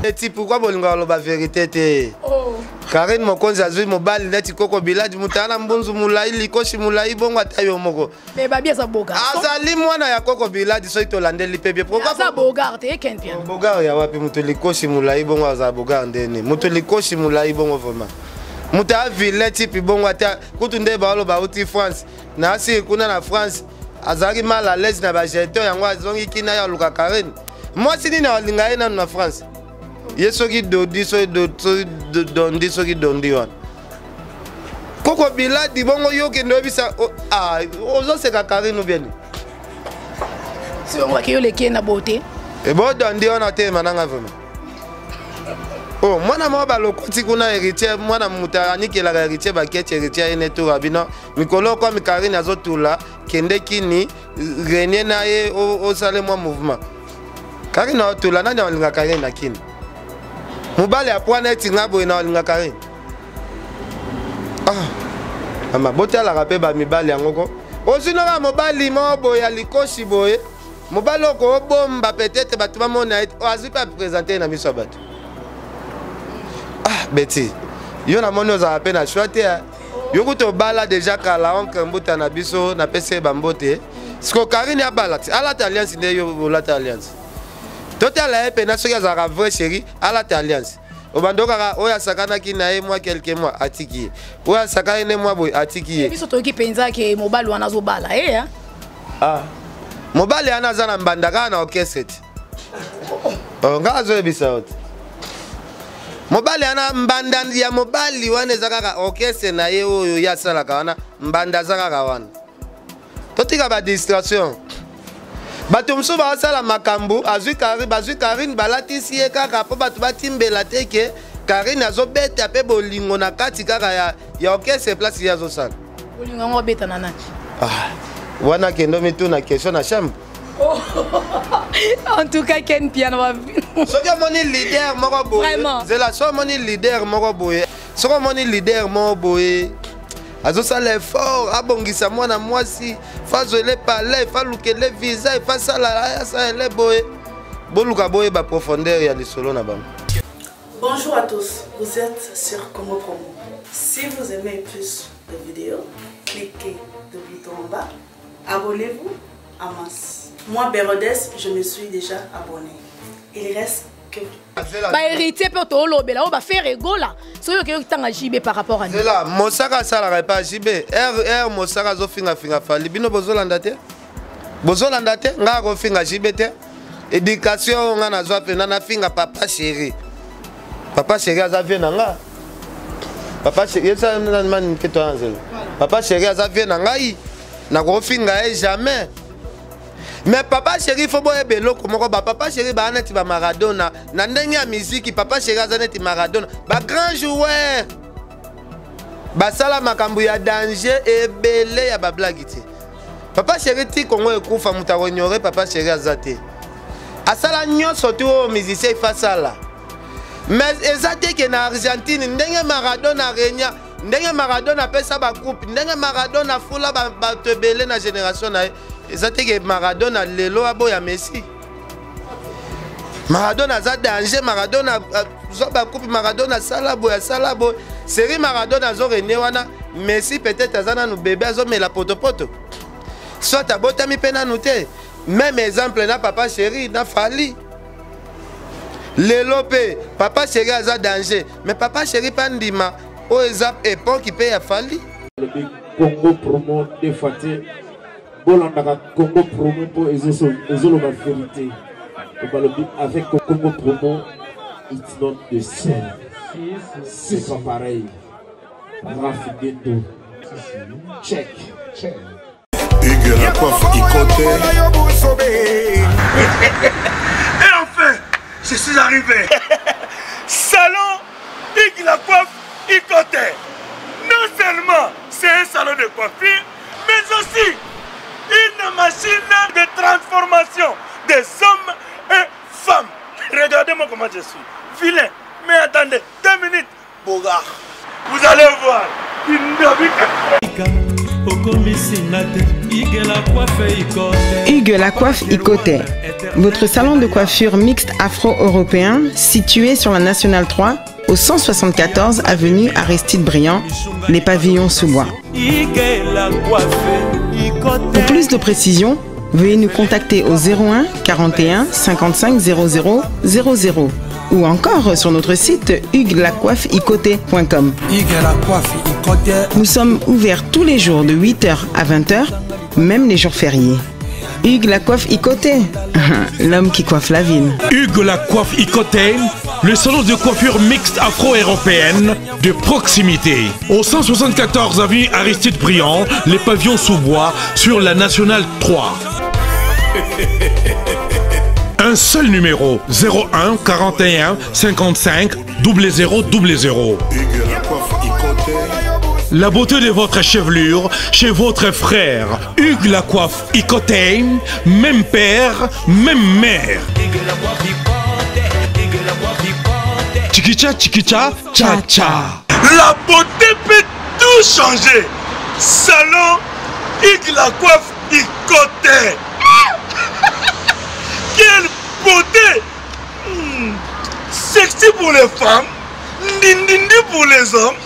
Et pourquoi bolinga loba vérité te? Karine mokonzi azui mobali neti koko biladi mutana mbunzu mulai likoshi mulai bongo atayo moko. Mais babi asa boga. Azali mwana ya koko biladi so itolandeli pebie. Pourquoi asa boga te ken bien? Boga ya wapi mutu likoshi mulai bongo aza boga ndeni. Mutu likoshi mulai bongo vraiment. Mutu avile tipi bongo ata kutu nde baolo ba uti France. Na asi kuna na France. Azali mal à l'aise na ba jeton yango azongi kina ya luka Karine. Moi si nina walinga ina na France. Yeso ki dodi so dondi so ki dondi wan. Koko biladi bongo yo ke ndo bisa ozo se ka Karine ou bien. Si on voit que yo le ki na beauté. E bo dondi on ate mananga vraiment. Oh mwana mo ba lokoti kuna héritier mwana mutani ke la héritier ba kete héritier ene to rabino mikolo ko mi Karine azotula kende kini renie na ye o sale mo mouvement. Karine otula nani olinga Karine na kini. Mobali a point net ngabo ina olinga Karine. Ama bota la rapé ba mibali yangoko. Osino ba mobali mo boya likoshi boye. Mobali ko bomba peut-être batuma mona azu pas présenter na miso bato. Betty. Yo na moni oza pe na choite. Yo kuto bala déjà kala on kembuta na biso na pese bambote. Siko Karine ya balati. Ala alliance nde yo la alliance. Total a pe na soki azaka vrai chéri ala alliance. Obandoka oya sakana ki na ye moi quelques mois atiki. Oya sakana ne moi boy atiki. Biso to ki penza ke mobali wana zo bala Mobali ana zana mbandaka na orchestre. Ngazo ebisa ot. Mobali ana mbanda ya mobali wana zakaka orchestre na ye oyo ya sala kana mbanda zakaka wana. Totika ba distraction. Bato mso ba sala makambu azui Karine balatisi ye kaka po bato batimbela teke Karine azobeta pe bolingo na kati kaka ya orchestre place ya zo sala. Bolingo ngo beta na nani? Wana kendo mitu na question na chambre. En tout cas Ken piano va. Soki moni leader moko boye. Zela so moni leader moko boye. Soko moni leader moko boye. Azo sala effort abongisa mwana mwasi fazo le palais faluke le visa fa sala ça le boye. Boluka boye ba profondeur ya lisolo na bam. Bonjour à tous, vous êtes sur Congo Promo. Si vous aimez plus de vidéos, cliquez le bouton en bas, abonnez-vous en masse. Moi, Bérodès, je me suis déjà abonné. Il reste que... Bah héritier peut te lobela, on va faire ego là. Soyo que tanga JB par rapport à nous. C'est là, Mosaka sala pas JB. Mosaka zo finga fali. Bino bozolanda te. Bozolanda te, nga go finga JB te. Éducation nga na zo pena na finga papa chéri. Papa chéri azavie na nga. Papa chéri ça man ke to anzelo. Papa chéri azavie na ngai. Na go finga jamais. Mais papa chéri faut boye beloko moko ba papa chéri ba neti ba Maradona na ndenge ya musique papa chéri azaneti Maradona ba grand joueur ba sala makambu ya danger ebele ya ba blague ti papa chéri ti Congo ekufa mutako ignorer papa chéri azate asala nyonso tu o musicien fa sala mais ezate ke na Argentine ndenge Maradona renya ndenge Maradona pesa ba coupe ndenge Maradona fula ba tebele na génération na ezate ke Maradona lelo aboya Messi. Maradona za danger, Maradona zo ba coupe Maradona salabo. Série Maradona zo rene wana Messi peut-être azana no bébé zo mela poto. Soit abotami pena noté. Même exemple na papa chéri na fali. Lelo pe papa chéri aza danger, mais papa chéri pandima o ezap époque qui paye a fali. Le Congo Promo de Faté. Bolanda Congo Promo pour ezolo la vérité. Avec Congo Promo, it's not the same. C'est pas pareil. Rafineto. Check. Hugues la coiffe Ikoté. Et enfin, je suis arrivé. Salon Hugues la coiffe Ikoté. Non seulement c'est un salon de coiffure, mais aussi une machine de transformation des hommes et femmes. Regardez-moi comment je suis. Vilain. Mais attendez, 2 minutes. Bogart. Vous allez voir. Une Hugues la coiffe Ikote, votre salon de coiffure mixte afro-européen situé sur la Nationale 3 au 174 avenue Aristide Briand, les pavillons sous bois. Pour plus de précisions, veuillez nous contacter au 01 41 55 00 00 ou encore sur notre site huguelacoiffeikote.com. Nous sommes ouverts tous les jours de 8h à 20h, même les jours fériés. Hugues la coiffe Ikote, l'homme qui coiffe la ville. Hugues la coiffe Ikote, le salon de coiffure mixte afro-européenne de proximité. Au 174 avenue Aristide Briand, les pavillons sous bois sur la Nationale 3. Un seul numéro, 01 41 55 00 00. La beauté de votre chevelure chez votre frère. Hugues la coiffe Ikote, même père, même mère. Chikicha, chikicha, cha cha. La beauté peut tout changer. Salon Hugues la coiffe Ikote. Quelle beauté! Sexy pour les femmes, ndindindi pour les hommes.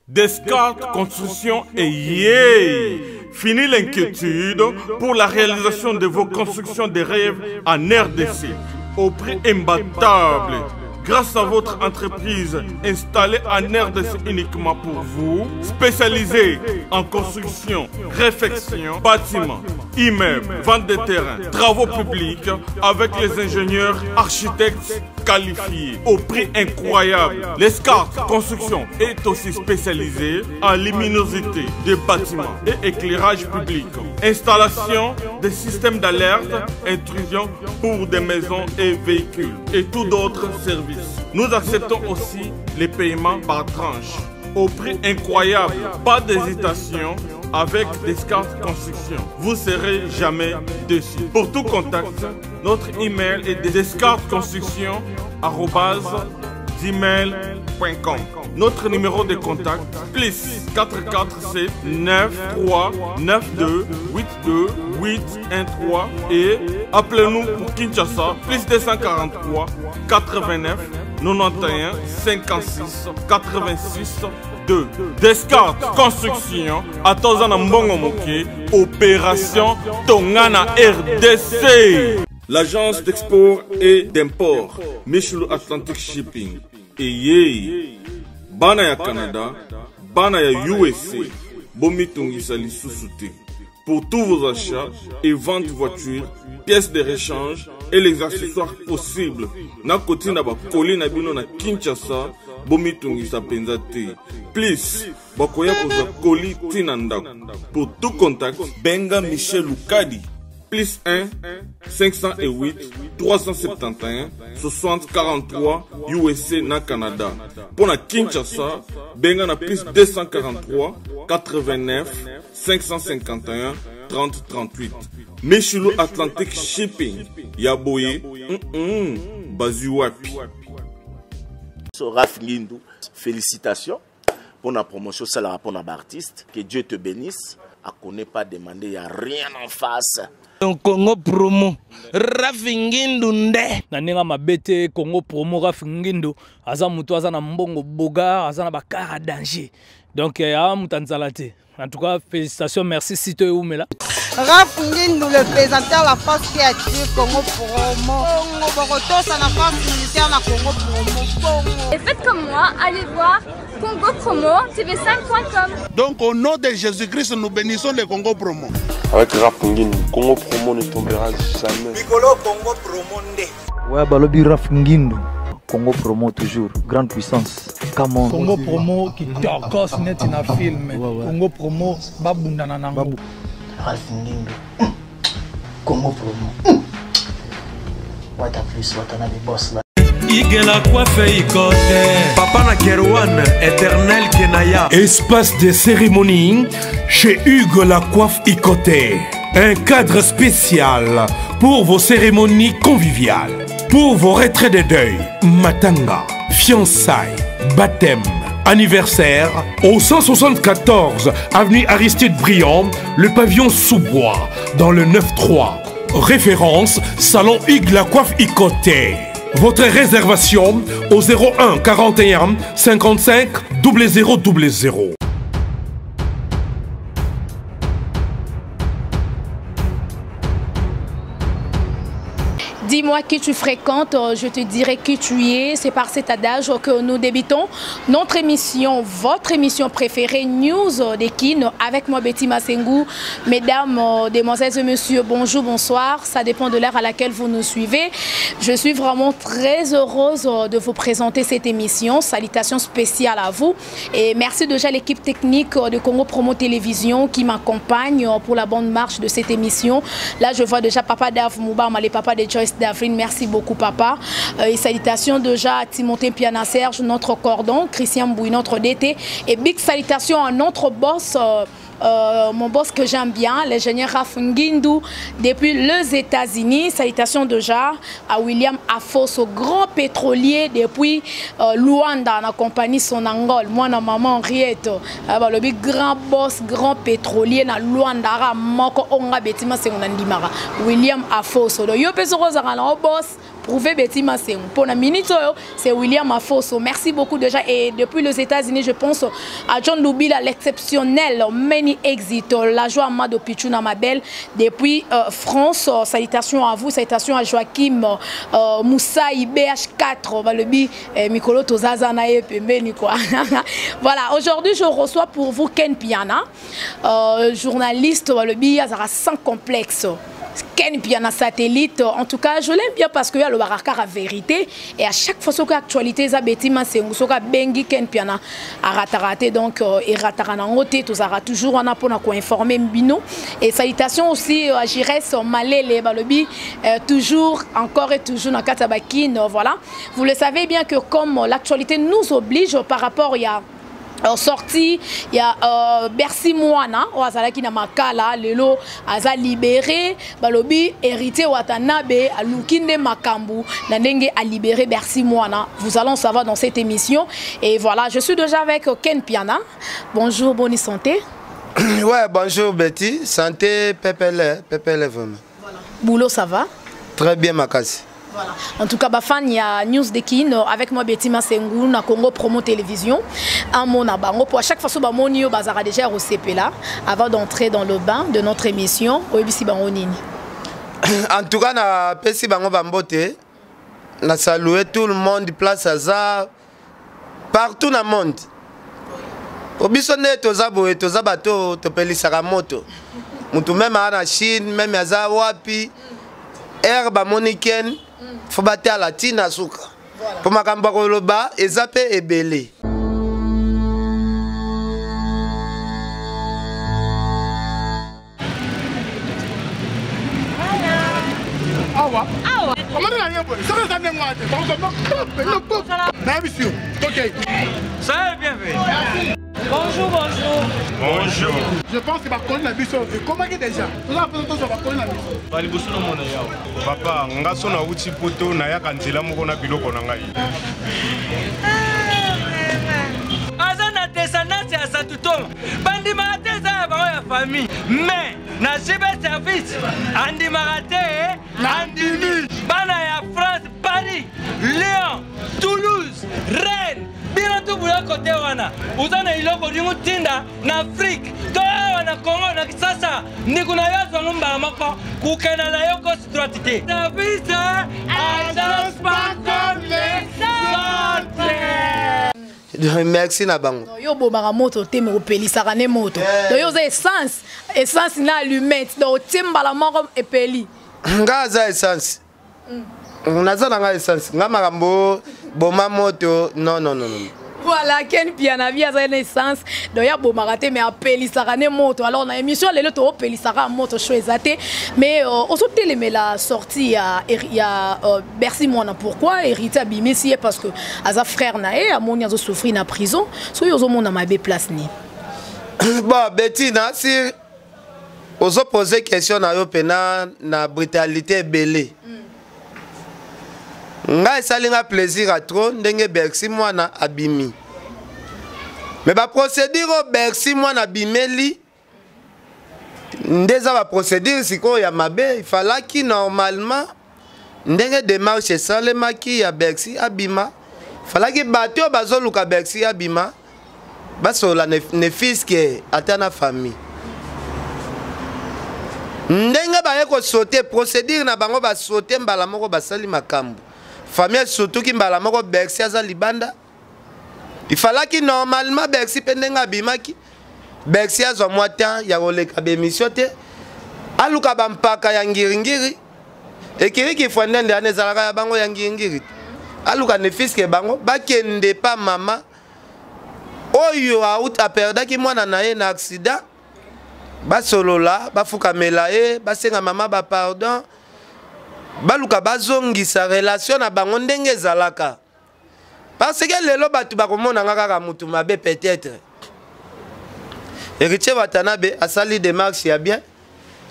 Descartes Construction et yeah! Fini l'inquiétude pour la réalisation de vos constructions de rêves en RDC au prix imbattable. Grâce à votre entreprise installée en RDC uniquement pour vous, spécialisée en construction, réfection, bâtiments, immeubles, vente de terrains, travaux publics, avec les ingénieurs architectes qualifiés au prix incroyable. L'escart Construction est aussi spécialisée en luminosité des bâtiments et éclairage public, installation des systèmes d'alerte, intrusion pour des maisons et véhicules et tout d'autres services. Nous acceptons aussi les paiements par tranche au prix incroyable. Pas d'hésitation avec Descartes Construction. Vous ne serez jamais déçus. Pour tout contact, notre email est descartesconstruction@gmail.com. Notre numéro de contact, plus 447 93 92 82 813 et appelez-nous pour Kinshasa, plus 243 89 91 56 86 2. Descartes Construction à Tozana Mbongo Moké, opération Tongana RDC. L'agence d'export et d'import Michelo Atlantic Shipping et yé bana ya Canada, bana ya USA, bomitungisa lisusu te. Pour tous vos achats et ventes voitures, pièces de rechange et les accessoires possibles. Na koti na ba koli na bino na Kinshasa, bomitungisa penza te. Please, bakoya koza koli tina ndako. Pour tout contact, benga Michel Lukadi. Plus 1 508 371 60 43 USA na Canada. Pour la Kinshasa, benga na plus 243 89 551 30 38. Michelo Atlantic Shipping. Yaboye, Bazuapi. Raph Ngindou, félicitations pour la promotion, c'est la rapport d'artiste. Que Dieu te bénisse. À qu'on n'ait pas demandé, il n'y a rien en face. Congo promo Raph Ngindou nde naninga mabete Congo promo Raph Ngindou aza mutu aza na mbongo boga aza na bakara danger donc ya mutanzala te. En tout cas, félicitations, merci Sito et Oumela. Raph Ngindou, le présentateur la force créative Congo promo. Boroto, ça la force militaire na Congo promo. Et faites comme moi, allez voir Congo promo tv5.com. Donc au nom de Jésus-Christ, nous bénissons le Congo promo. Avec Raph Ngindou, Congo promo ne tombera jamais. Piccolo Congo promo nde. Ouais, balobi Raph Ngindou. Congo promo toujours, grande puissance. Come on. Congo promo qui torcos net in a film. Congo promo babundana nango. Raph Ngindou. Congo promo. What a plus, what a nabi boss là. Igela coiffe Ikote. Papa na Kerwan, éternel Kenaya. Espace de cérémonie chez Hugues la coiffe Ikote. Un cadre spécial pour vos cérémonies conviviales. Pour vos retraits de deuil, matanga, fiançailles, baptême, anniversaire au 174 avenue Aristide Briand, le pavillon sous-bois, dans le 9-3. Référence, Salon Hugues La Coiffe Icoté. Votre réservation au 01 41 55 0000. Dis-moi qui tu fréquentes, je te dirai qui tu es. C'est par cet adage que nous débutons notre émission, votre émission préférée, News des Kin, avec moi Betty Massengou. Mesdames, demoiselles et messieurs, bonjour, bonsoir. Ça dépend de l'heure à laquelle vous nous suivez. Je suis vraiment très heureuse de vous présenter cette émission. Salutations spéciales à vous. Et merci déjà à l'équipe technique de Congo Promo Télévision qui m'accompagne pour la bonne marche de cette émission. Là, je vois déjà Papa Dave Moubama, les papas de Joyce Davrine, merci beaucoup papa. Et salutations déjà à Timothée Piana Serge, notre cordon, Christian Bouy, notre DT. Et big salutations à notre boss, mon boss que j'aime bien, l'ingénieur Raf Ngindou, depuis les États-Unis. Salutations déjà à William Afos, au grand pétrolier depuis Luanda, en compagnie son Angol. Moi, na maman Henriette, le big grand boss, grand pétrolier na Luanda, moko onga betima sengonandimara. William Afos, le yo peso rozarana boss. Prouver Betty Massengou. Pour la minute, c'est William Afoso. Merci beaucoup déjà. Et depuis les États-Unis, je pense à John Loubila, l'exceptionnel Many Exit, la joie Amado Pichuna Mabel. Depuis France, salutations à vous, salutations à Joachim Moussa IBH4, le bi Mikolo Tozazanae Pembeni quoi. Voilà, aujourd'hui je reçois pour vous Ken Piana, journaliste, le bi Azara sans complexe. Ken Piana satellite, en tout cas je l'aime bien parce qu'il y a le barakar à vérité et à chaque fois que l'actualité est Betty Massengou, que Bengi Ken Piana a raté donc et rataranangote, tout ça toujours on a pour nous informer Mbino et salutations aussi à Jires Malele Balobi, toujours encore et toujours dans Katabakin, voilà. Vous le savez bien que comme l'actualité nous oblige par rapport il y a sorti, il y a Bercy Moana, qui na makala, lelo aza libéré, balobi héritier Watanabe, a Lukinde Makambu, Nandenge a libéré Bercy Moana. Vous allons savoir dans cette émission. Et voilà, je suis déjà avec Ken Piana. Bonjour, bonne santé. Ouais, bonjour Betty, santé, pépele vraiment. Voilà. Boulot, ça va? Très bien, Makasi. Voilà. En tout cas, il y a News de Kin avec moi Betty Massengou na Congo Promo Télévision. Pour à chaque fois que je bazara déjà au CP là, avant d'entrer dans le bain de notre émission, en tout cas, na pesi bango bambote, na saluer tout le monde place Aza partout dans le monde. Obisone tozabo toza bato topelisaka moto. Mutu même na Chine, même Aza wapi, herbe moniken. Faut battre à la tina souka. Pour ma campagne le bas, et zappé et belé. Awa. Comment on a rien pour ça? Ça n'est ça va bien fait. Bonjour, bonjour. Bonjour. Je pense que ma collègue n'a vu ça. Comment est déjà? Nous avons fait ça, ma collègue n'a vu ça. Balibusu no mona yao. Papa, ngaso na uchi poto na ya kanzela moko na biloko na ngai. Azana descendance ya Satutoma. Bandi marate za ba ya famille. Mais na jibe service andi marate andimi. Bana ya France, Paris, Lyon, Toulouse, Rennes. Bino tu bula kote wana. Uzana iloko dingu tinda na Afrique. Toa wana Congo na Kisasa. Nikuna yazo ngumba mako. Kukena na yoko situatite. Service agence pas comme les autres. Merci na bango. Yo bomara moto teme opeli sarane moto. Do yo za essence na allumette do timbala moko epeli. Ngaza essence. Naza na essence. Ngamakambo boma moto non. Voilà, Ken Piana via sa naissance. Donc il y a beau maraté mais appeli sarane moto. Alors on a émission les to appeli sara moto choisate mais aujourd'hui les la sortie il y a Bercy Moana. Pourquoi hérité abimé si parce que asa frère nae amoni azo souffrir na prison. So yo zo mona mabe place ni. Bon Betty na si ozo poser question na yo pena na brutalité belé. Nga esalinga plaisir à trop ndenge Bercy Moana abimi. mais ba procédure au Bercy moi na bimeli ndeza ba procédure siko ya mabe il fallait que normalement ndenge démarche salemaki ya Bercy abima fallait que bato bazoluka Bercy abima basola ne fiske atana famille ndenge baye ko sauter procédure na bango ba sauter mbala moko basali makambo famille surtout ki mbala moko Bercy aza libanda il fallait que normalement Bercy pendenga bimaki Bercy azwa mwa temps ya koleka bémission te aluka bampaka ya ngiringiri ekiri ki fondende anezalaka ya bango ya ngiringiri aluka ne fiske bango bakende pa mama oyo out aperdaki mwana na ye na accident basolola bafukamela ye basenga mama ba pardon baluka bazongisa relation na bango ndenge ezalaka parce que lelo batu bakomona kaka mutu mabe peut-être héritier watanabe asali démarche ya bien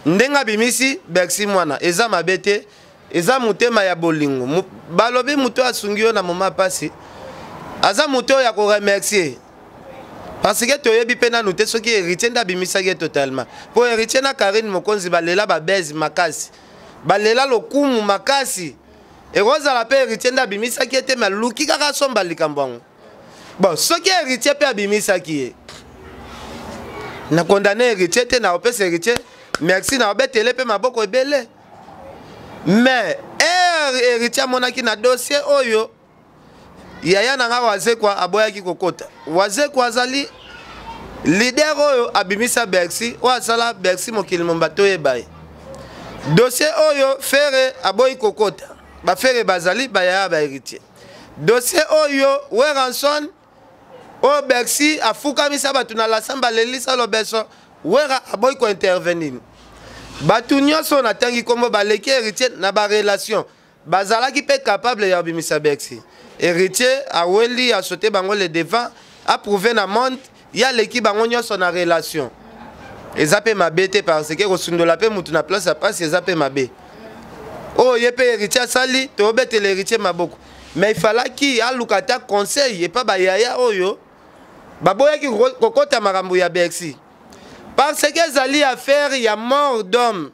ndenga bimisi Bercy mwana eza mabe te eza mutema ya bolingo balobi mutu asungi yo na moma pasi aza mutu ya ko remercier parce que toyebi pena nous te soki héritier nda bimisaki totalement pour héritier na Karine Mokonzi balela ba bezi makasi balela lokumu makasi et roza la pe héritier nda bimisaki te ma luki kaka somba likambo bon soki héritier pe abimisaki na condamné héritier te na opesa héritier merci na obetele pe maboko ebele mais héritier monaki na dossier oyo yaya nanga waze kwa aboyaki kokota waze kwa azali leader oyo abimisa Bercy o asala Bercy mokili mombato ebaye dossier oyo fere aboyi kokota ba fere bazali ba yaya ba héritier dossier oyo Weranson o Bercy afukamisa batu na la samba lelisa lobeso wera aboyi ko intervenir batu nyonso na tangi kombo baleki héritier na ba relation bazalaki pe capable ya bimisa Bercy héritier aweli a sauté bango le devant a prouvé na monde ya leki bango nyonso na relation ezape mabete parce que kosundola pe mutu na place a passe ezape mabe oh yepe héritier sali to bete l'héritier maboko mais il fallait ki alukata conseil et pas ba yaya oyo baboya ki kokota makambo ya Bercy parce que zali affaire ya mort d'homme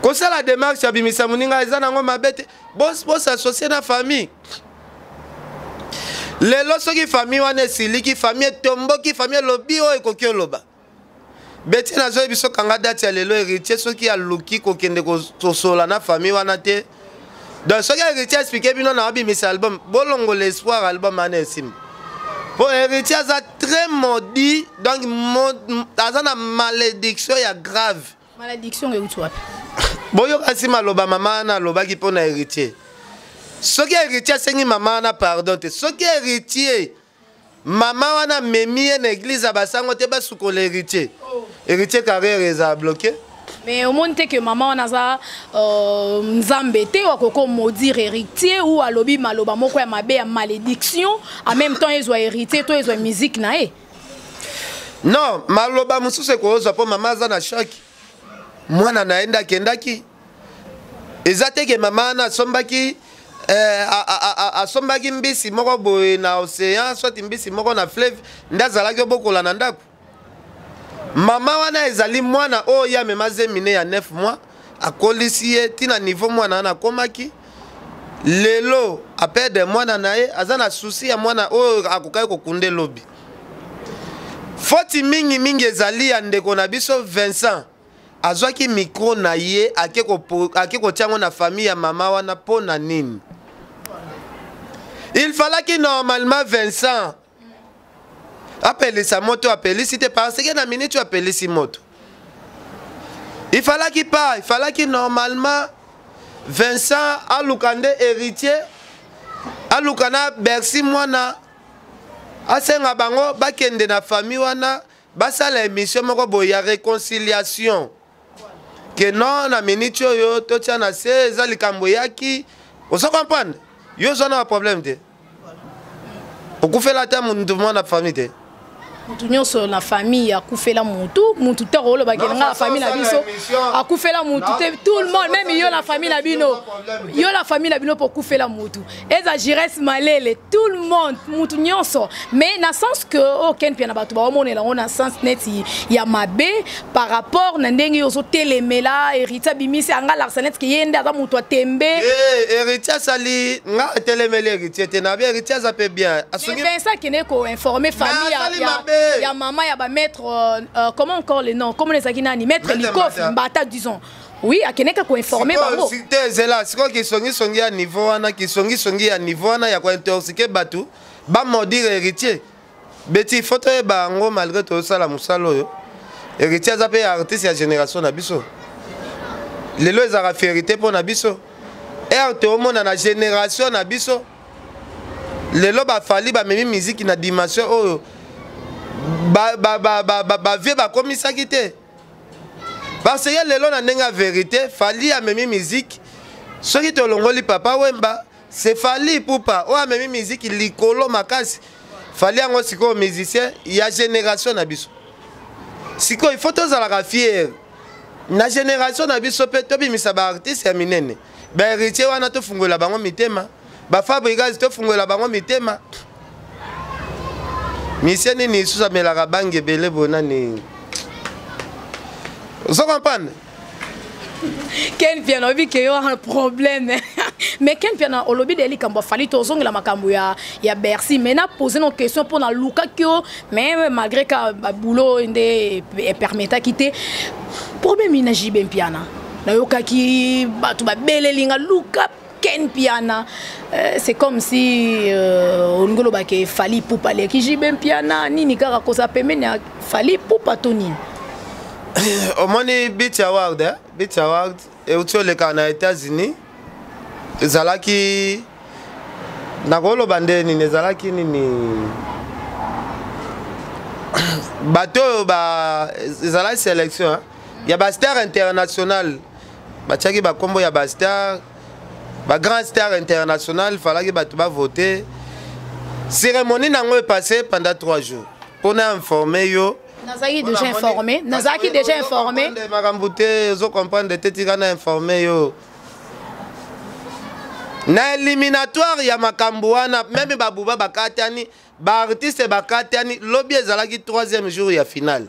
ko la démarche ya bimisa muninga eza nango mabete boss associé na famille lelo soki famille wana esiliki famille tomboki famille lobi oyo ekoki oloba beti nazoyebi biso kanga date ya lelo héritier soki aluki kokende kosola na famille wana te donc soki héritier expliqué bino na abimisa album bolongo l'espoir album wana esimba po héritier aza très maudit donc aza na malédiction ya grave malédiction euti wapi boyoka si maloba mama na lobaki mpona héritier soki héritier asengi mama wana pardon te soki héritier mama wana memi ye na église ya basango te basukola héritier héritier carrière eza bloqué mais omoni te ke mama wana aza nzambe te okoko maudire héritier ou alobi maloba moko ya mabe ya malédiction en même temps ezwa héritier to ezwa musique na ye non maloba mosusu ekozwa mpo mama aza na shaki mwana naenda kendaki eza te ke mama wana asombaki asombaki mbisi moko boye na océan soit mbisi moko na fleuve nde azalaki obokola na ndako mama wana ezali mwana oyo ya mema zemine ya 9 mois akolisi ye tina niveau mwana wana akomaki lelo apede mwana na ye aza na susi ya mwana oyo akokaki kokunde lobi foti mingi ezali ya ndeko na biso Vincent azwaki micro na ye ake kotiango na famille ya mama wana po na nini il fallait que normalement Vincent apelisa moto apelisi te parce que na minute tu apelisi moto il fallait que normalement Vincent alukande héritier alukana Bercy mwana asenga bango bakende na famille wana basala émission moko boye ya réconciliation que non na minute oyo totia na se eza likambo yaki ozo comprendre yo zona problème te okufela ta mutu mwana famille te mutu nyonso na famille akufela mutu te rolo bakela nga la famille na biso akufela mutu te tout le monde même yo la famille na bino pour kufela mutu eza Jires Malele tout le monde mutu nyonso mais na sens que aucun pia na bato ba omonela on sens net ya mabe par rapport na ndenge yo so telemela Héritier bimisi anga l'arsenet ki yende ata mutu atembe Héritier sali nga telemela Héritier te na bien Héritier ça peut bien mais ça qui n'est ko informer famille ya maman ya ba maître comment encore les noms comment les akinani maître Likof Mbata disons oui akeneka ko informer bango c'était zela siko ki songi ya niveau wana ki songi ya niveau wana ya ko intoxiquer batu ba maudire Héritier beti photo e bango malgré tout ça la musalo yo Héritier za pe artiste ya génération na biso lelo ezara vérité pour na biso erte omona na génération na biso lelo ba fali ba memi musique na dimension oyo vie ba komisaki te parce que lelo na ndenga vérité fali a memi musique soki to longoli papa Wemba c'est fali pupa o a memi musique likolo makasi fali yango siko musicien ya génération na biso siko il faut tozala fier na génération na biso pe to bimisa ba artiste ya minene ba Héritier wana to fungola bango mitema ba Fabrigas to fungola bango mitema mission ni susa melaka bange belé bonani vous comprenez Ken piano vi que yo un problème mais Ken piano au lobby de likambo fali to zongela makambo ya Bercy mais na poser nos questions pour na luka kyo mais malgré que boulot inde permettre quitter problème ina JB piano na yoka ki batu ba belelinga luka Ken piano c'est comme si on ngolo ba ke fali pupa le ki JB piano nini kaka ko sa pemene fali pupa tonini omoni Beat Award et autour les Canada États-Unis ezalaki nakolo bandeni nezalaki nini bateau ba ezalaki sélection ya ba star international batiaki ba kombo ya ba star ba grand star international falaki batu ba voter cérémonie nango est passée pendant 3 jours pour informer yo Nazaki déjà informé. Marambouté, zo comprendre de tetikana informé yo. Na éliminatoire ya makambuana même babuba bakatani, ba artiste bakatani, lobby ezalaki 3e jour ya finale.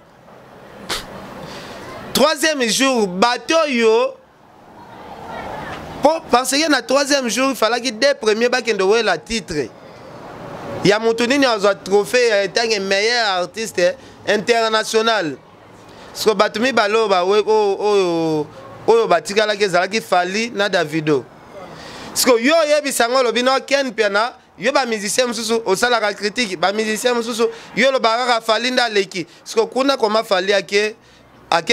3e jour bato yo parce que na 3e jour il fallait que deux premiers bakendo we la titre. Ya mutunini azwa trophée ya etange meilleur artiste international. So batumi baloba oyo batikala ke zalaki fali na Davido. So yo yebisango lobino Ken piana yo ba musicien mususu osala ka critique ba musicien mususu yo lo baraka fali nda leki. So kuna koma fali ake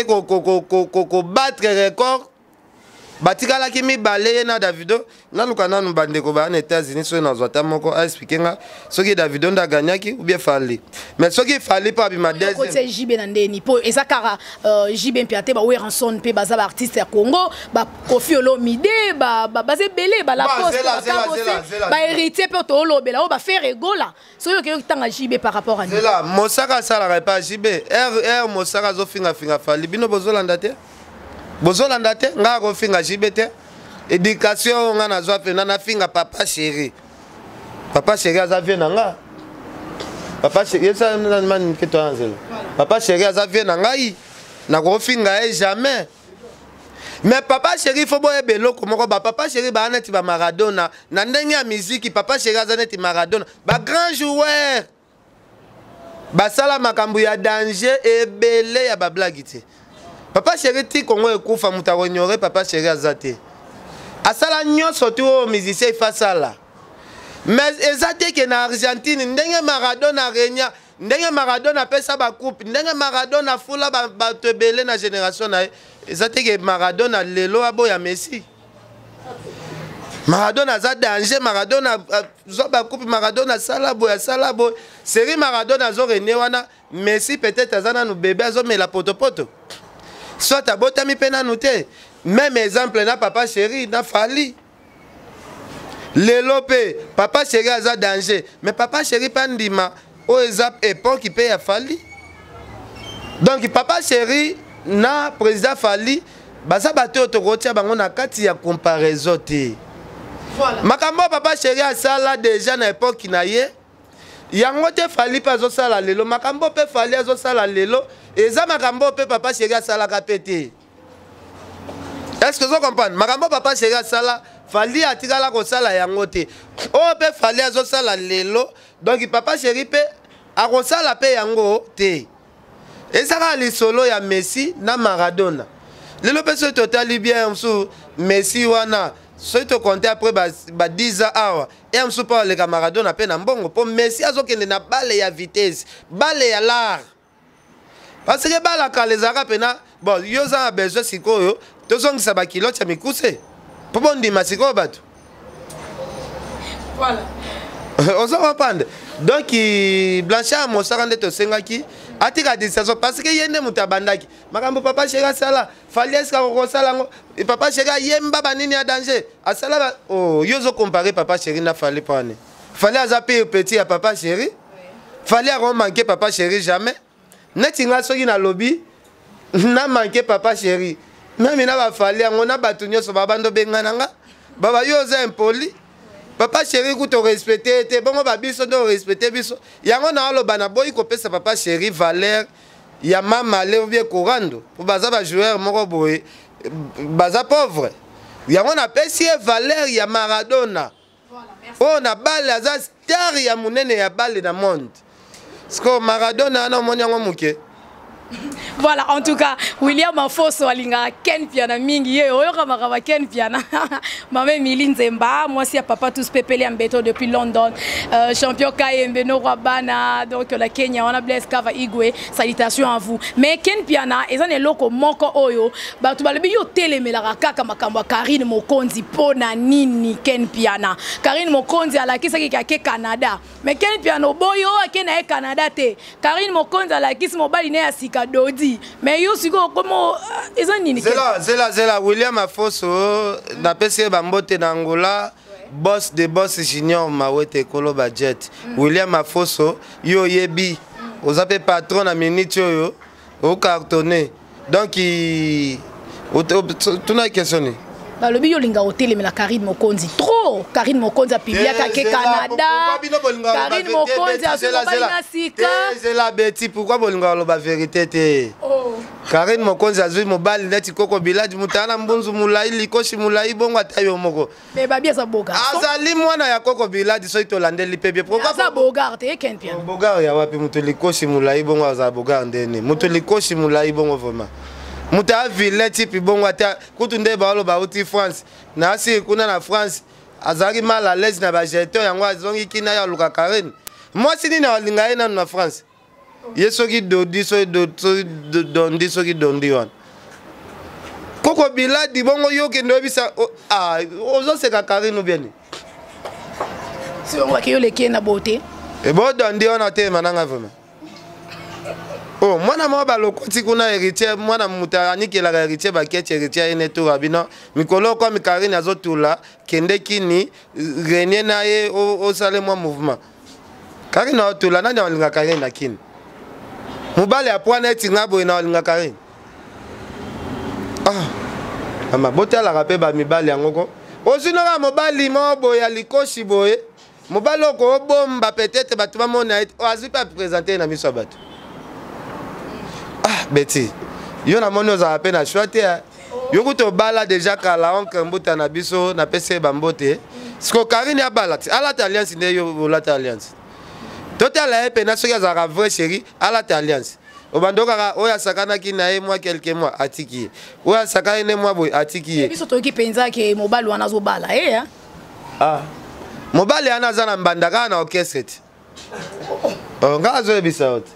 ko battre record batikala ki mi balé na Davido na lukana no bandeko ba na États-Unis so na zota moko a expliquer nga soki Davido nda gagnaki ou bien fali mais soki fali pa bi ma deuxième côté JB na ndeni po ezakara JB mpiate ba Weranson pe baza ba artiste ya Congo ba Koffi Olomide ba baze belé ba la poste ba Héritier pe to lobela o ba faire egola so yo ke tanga JB par rapport à nous là Mosaka sala pas JB R Mosaka zo finga fali bino bozolanda te bozolanda te nga ko finga JB te éducation nga na zwa pena na finga papa chéri aza vie na nga papa chéri ça man ke to anzelo papa chéri aza vie na ngai na ko finga jamais mais papa chéri faut boye beloko moko ba papa chéri ba neti ba Maradona na ndenge ya musique papa chéri aza neti Maradona ba grand joueur ba sala makambu ya danger ebele ya ba blague te papa chéri ti Congo ekufa muta ignorer papa chéri azate asala nyonso tu o musicien face là mais ezate ke na Argentine ndenge Maradona renya ndenge Maradona pesa ba coupe ndenge Maradona fula ba tebele na génération na ezate ke Maradona lelo aboya Messi Maradona za danger Maradona zo ba coupe Maradona sala boya série Maradona zo rene wana Messi peut-être azana no bébé azo mela potopoto soit abotami pena noté même exemple na papa chéri na fali lelo pe papa chéri aza danger mais papa chéri pandima o eza époque pe ya Fally. Donc papa chéri na président Fally baza bato tokotia bango na kati ya comparaison te. Voilà. Makambo papa chéri asala déjà na époque na ye. Yango te Fally pa zo sala lelo makambo pe Fally azo sala lelo eza makambo pe papa chéri asala ka pété. Est-ce que vous comprenez? Makambo papa chéri asala Fally atikala ko sala yango te. O pe Fally azo sala lelo donc papa chéri pe ako sala pe yango te. Ezaka li solo ya Messi na Maradona. Lelo pe so totali bien sou Messi wana so to compter après ba 10 ans awa et am sou pa le Maradona pe na mbongo po Messi azokende na balle ya vitesse, balle ya l'art. Parce que bala kalezaka pena bon yo za besoin sikoyo to zongisa ba kilo cha mikuse. Po bondi masiko bato. Voilà. On s'en comprend. Donc Blanchard Mosara ndeto sengaki atika disation parce que yende mutabandaki makambo papa chéri sala Fally eska ko sala ngo papa chéri yemba banini ya danger asala oh yozo comparer papa chéri na Fally pane Fally azape petit ya papa chéri Fally a manqué papa chéri jamais netinga soki na lobby na manqué papa chéri même na ba Fally ngona batunyo so babando bengananga baba yoza impoli. Papa chéri kuto respecter te bongo ba biso do respecter biso yango na aloba na boyi kopesa papa chéri valeur ya mama le bien courando pour baza ba joueur moko boye baza pauvre yango na pesi valeur ya Maradona. Oh na balle aza star ya munene ya balle na monde sko Maradona na moni yango muke. Voilà, en tout cas, William Afoso alinga Ken Piana mingi ye oyoka makaba Ken Piana. Maman Miline Zemba, moi si papa tous pepele Mbeto depuis London, champion Kayembe no Rabana, donc la Kenya on a Blaise Kava Igwe, salutations à vous. Mais Ken Piana ezane loko moko oyo, ba tu balobi yo telemela kaka makambo Karine Mokonzi pona nini Ken Piana. Karine Mokonzi ala kisa ki ke Canada. Mais Ken Piana boyo akena e Canada te. Karine Mokonzi ala kisa mobali ne asika Dodi. Mais yo siko comment ezani Zela William Afoso na pese bambote na Angola boss de boss junior mawete kolo budget William Afoso yo yebi ozape patron na minute yo au cartonné donc tuna questionné balobi yo linga hotel mais la Karine Mokonzi trop Karine Mokonzi a publié ke Canada Karine Mokonzi a sika c'est la bêtise pourquoi bolinga la vérité te Karine Mokonzi a zui mobile net koko biladi mutana mbunzu mulai likoshi mulai bongo atayo moko mais babia sa boga azali mwana ya koko biladi so itolandeli pebie pourquoi sa boga te Ken Piana boga ya wapi mutu likoshi mulai bongo aza boga ndene mutu likoshi mulai bongo vraiment muta ville type bongo ata kutunde ba ba uti France na asi kuna na France azali mal à l'aise na ba jeton yango azongi kina ya luka Karine moi sini na linga ina na France yeso ki dodi so dondi so ki dondi wan koko biladi bongo yo ke ndo bisa ozo se ka Karine bien si on va que yo le kena beauté e bo dondi on ate mananga vraiment. Oh, mwana mwa lokoti kuna héritier mwana muta anikela héritier bakete héritier ene to rabino mikolo kwa Karine azotula kende kini renie na ye o sale mwa mouvement Karine otula nani olinga Karine na kini mobale apwana etinga boye na olinga Karine ama botala rape ba mibale yangoko ozinora mobali mo boye alikoshi boye mobali ko bomba peut-être batu ba mona azi pas présenter na miso batu. Betty, yo na moni oza pe na choite yo kuto bala déjà kala onke mbuta na biso na pese bambote siko Karine ya bala ala alliance nde yo la alliance total la pe na soki za vrai chéri ala alliance obandoka oya sakana ki na ye moi quelques mois atiki oya sakana ne moi boy atiki biso to ki penza ke mobali wana zo bala mobali ana za na mbandaka na orchestre ngazo ebisa ot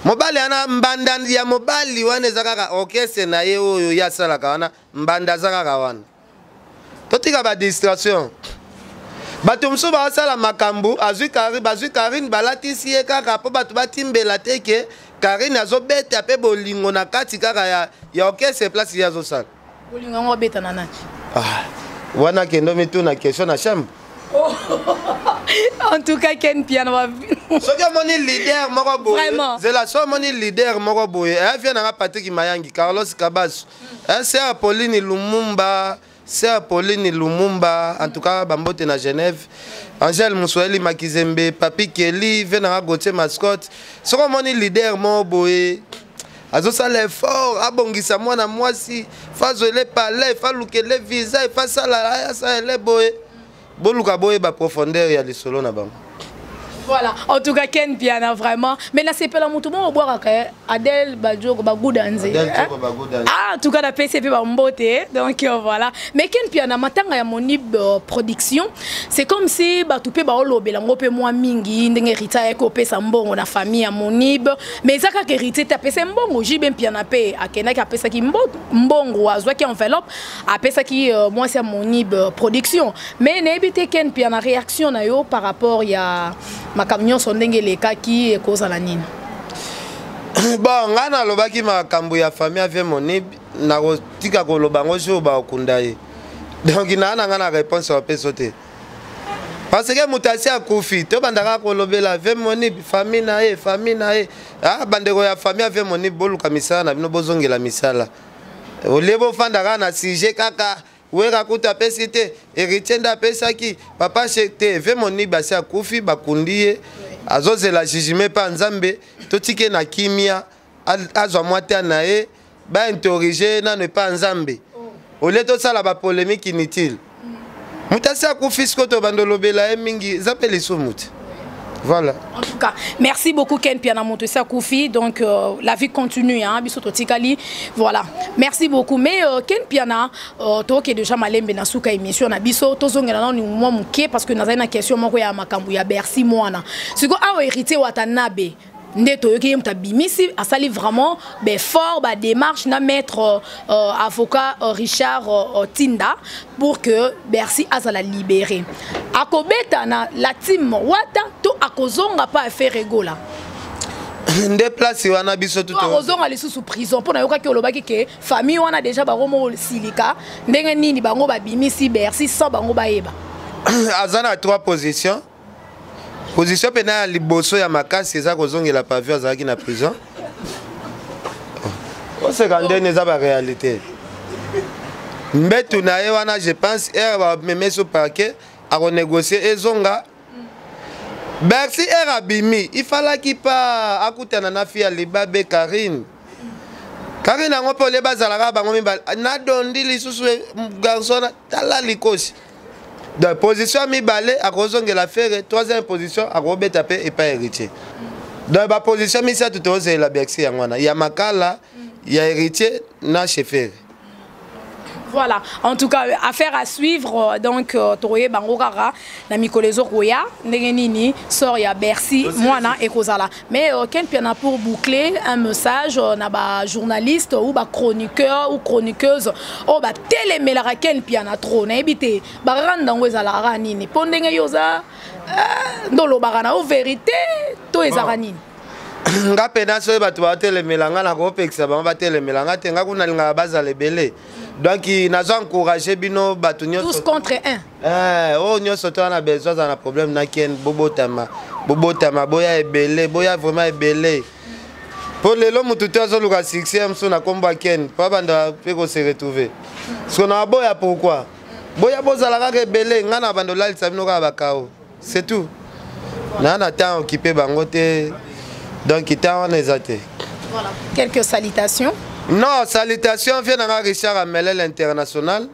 mobali ana mbanda ya mobali wane zakaka orchestre na ye oyo ya sala kana mbanda zakaka wana totika ba distraction bato mso ba sala makambu azui Karine balatisi ye kaka po bato batimbela teke Karine azobeta pe bolingo na kati kaka ya orchestre place ya zo sala bolingo ngo beta na nani wana kendo mitu na question na chambre En tout cas, Ken Piano. Soki moni leader moko boye. Vraiment. Zela so moni leader moko boye. Vient na Patrick Mayangi, Carlos Cabas. C'est Apolline Lumumba. C'est Apolline Lumumba. En tout cas, Bambote na Genève. Angèle Moussoueli Makizembe, Papi Kelly, vient na Gauthier Mascotte. Soko moni leader moko boye. Azo ça l'effort, abongisa mwana mwasi, fa zoele palais, fa lukele visa, fa sala ya ça ele boye. Boluka boye ba profondeur ya lisolo na bango. Voilà, en tout cas Ken Piana vraiment. Mais là c'est pas la moutou on boire Adèle Badjogo Bagoudanze. Ah en tout cas la PCP va mbote. Donc voilà. Mais Ken Piana matanga ya Monib production, c'est comme si ba toupé ba olobe la ngope moi mingi ndenge rita ko pesa mbongo na famille ya Monib. Mais zaka ke rite ta pesa mbongo jibe Piana pe akena ka pesa ki mbongo azwa ki enveloppe a pesa ki moi c'est Monib production. Mais n'ebite Ken Piana réaction na yo par rapport ya makamnyo sondenge leka ki ekoza la nini. Bon ngana lobaki makambo ya famille avec Monib na kotika ko lobango jo ba okundaye. Donc ngana ngana réponse au pesote. Parce que mutasi akufi to bandaka ko lobela avec Monib famille na e ah bandeko ya famille avec Monib boluka misala na bino bozongela misala. Olebo fandaka na sujet kaka wera kuta pesite héritier nda pesaki papa chete ve moni basi akufi bakundiye azozela jijime pa nzambe totike na kimia azwa mwata na ye ba interroger na ne pa nzambe ole to sala ba polémique inutile mutasi akufi skoto bandolobela mingi zapeli sumuti. Voilà. En tout cas, merci beaucoup Ken Piana Montessa Koufi. Donc la vie continue hein, bisoto tikali. Voilà. Merci beaucoup. Mais Ken Piana to ke déjà malembe na suka émission na biso tozongela na ni mo muke parce que nazana question moko ya makambu ya Bercy mwana. Siko a hérité Watanabe. Ndeto yoki mta bimisi asali vraiment ben fort ba démarche na maître avocat Richard Tinda pour que Bercy azala libéré. Akobeta na la team wata to akozonga pa faire regola. Nde place wana biso tout akozonga les sous prison pour na yoka ki olobaki ke famille wana déjà ba romo silika ndenge nini bango ba bimisi Bercy sans bango ba yeba. Azana 3 positions. Position pena liboso ya makasi eza kozongela pavio azaki na prison. On se rende neza ba réalité. Mbetu na ye wana je pense va meme so parquet a renégocier ezonga. Bercy Bimi, il fallait qu'il pas akutana na fia libabe Karine. Karine ngo pole bazalaka bango mibal na dondi lisusu garçon tala likosi. De position mibale à kozonge la faire troisième position à robeta pe et pas héritier. Dans la position mi ça tout ose la Bercy ngwana ya makala ya héritier na chefere. Voilà, en tout cas, affaire à suivre. Donc, Toye Bangokara, na Mikolezo Roya, Nengenini, sort ya Bercy, Moana et Kozala. Mais Ken Piana pour boucler un message, na ba journaliste ou ba chroniqueur ou chroniqueuse, ou ba télémélara Ken Piana trop, na ebité, ba randa ngwezala ranini, pondenge yoza, ndolo barana ou vérité, to ezara nini. Nga pena so ba to télémélanga na ko pekisa ba ba télémélanga tenga kuna linga baza lebele. Donc il n'a pas encouragé bino batunyo tous contre un. Oh nyo soto na besoin na problème na ken bobotama boya ebele boya vraiment ebele. Pour les lots mututu azoluka 6e so na komba ken pa banda pe ko se retrouver. So na boya pourquoi? Boya bozala ka ebele ngana bando la sabino ka bakao. C'est tout. Na na temps occupé bangote. Donc il t'a on exaté. Voilà, quelques salutations. Non, salutations vient à Richard Amelel International.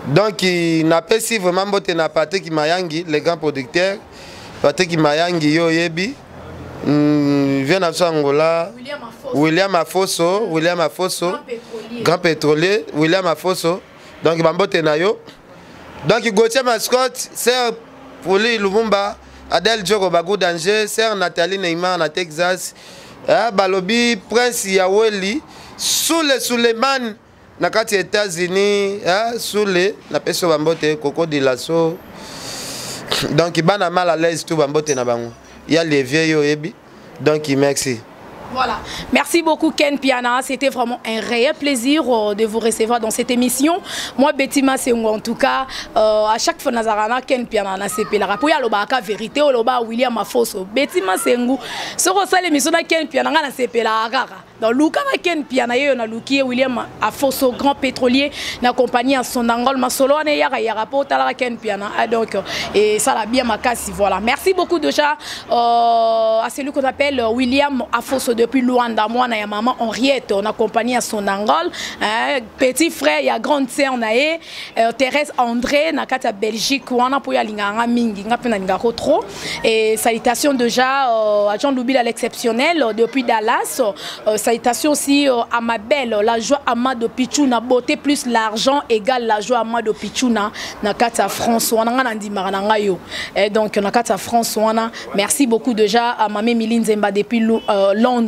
Donc, il n'a pas si vraiment boté na Patrick Mayangi, les grands producteurs. Patrick Mayangi, yo yebi. Vient à Angola. William Afoso. Grand pétrolier. William Afoso. Donc, il m'a boté na yo. Donc, Gauthier Mascotte, c'est pour lui Lumumba. Adèle Djoko Bagou Danger, sœur Nathalie Neymar na Texas. Balobi Prince Yaweli sous les Suleiman na kati États-Unis sous les na peso bambote Coco de Lasso. Donc il bana mal à l'aise tout bambote na bango. Il y a les vieux yo ebi. Donc merci. Voilà, merci beaucoup Ken Piana, c'était vraiment un réel plaisir de vous recevoir dans cette émission. Moi Betty Masengo en tout cas, à chaque fois Nazarana Ken Piana na sepelara pour yalo baka vérité o loba William Afoso. Betty Masengo, ce que ça l'émission na Ken Piana na sepelara. Dans Luka Ken Piana yo na Luki William Afoso grand pétrolier na compagnie à son angol masolo ane yara po tala Ken Piana. Donc et ça l'a bien makasi voilà. Merci beaucoup déjà à celui qu'on appelle William Afoso depuis Luanda, moi na ya maman Henriette, on accompagne à son angol, petit frère, il y a grande sœur nae, Thérèse André, na kata Belgique, on a pour ya linganga mingi, nga pena lingako trop. Et salutations déjà à Jean Loubila l'exceptionnel depuis Dallas. Salutations aussi à ma belle, la joie Amado Pichuna, beauté plus l'argent égale la joie Amado Pichuna, na kata France, on a ndi marana yo. Et donc na kata France, on a merci beaucoup déjà à Mamé Miline Zemba depuis Londres.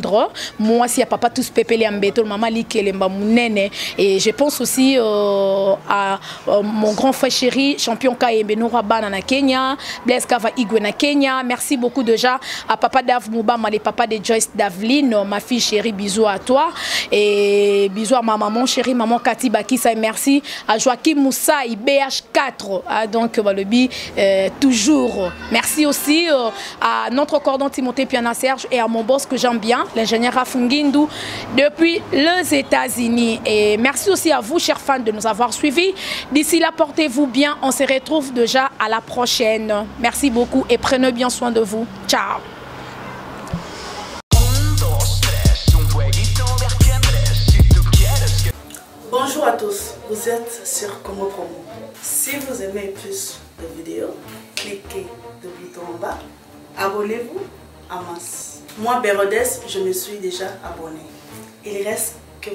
Moi si à papa tous pépélé ambeto maman likelemba munene et je pense aussi à mon grand frère chéri champion Kaembe Nourabana na Kenya, Blaise Kava Igwe na Kenya. Merci beaucoup déjà à papa Dav Moubama, les papas de Joyce Davline, ma fille chérie, bisous à toi et bisous à ma maman chérie, maman Kati Bakisa, et merci à Joachim Moussaï BH4 donc Balobi toujours. Merci aussi à notre cordon Timothée Piana Serge et à mon boss que j'aime bien, l'ingénieur Rafungindu depuis les États-Unis. Et merci aussi à vous, chers fans, de nous avoir suivis. D'ici là, portez-vous bien. On se retrouve déjà à la prochaine. Merci beaucoup et prenez bien soin de vous. Ciao. Bonjour à tous, vous êtes sur Congo Promo. Si vous aimez plus de vidéos, cliquez le bouton en bas. Abonnez-vous à masse. Moi, Bérodès, je me suis déjà abonné. Il reste que...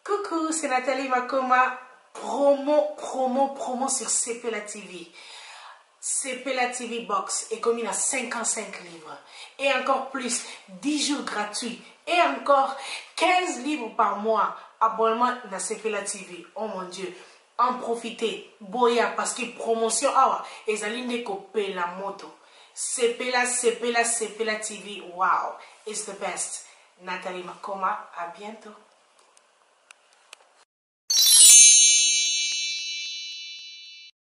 Coucou, c'est Nathalie Makoma, promo sur CPLA TV. CPLA TV Box est commis à 55 livres. Et encore plus, 10 jours gratuits. Et encore 15 livres par mois. Abonnement dans CPLA TV. Oh mon Dieu. En profitez. Boya parce que promotion. Ah, et ça ligne copier la moto. CPLA TV. Wow. It's the best. Nathalie Makoma, à bientôt.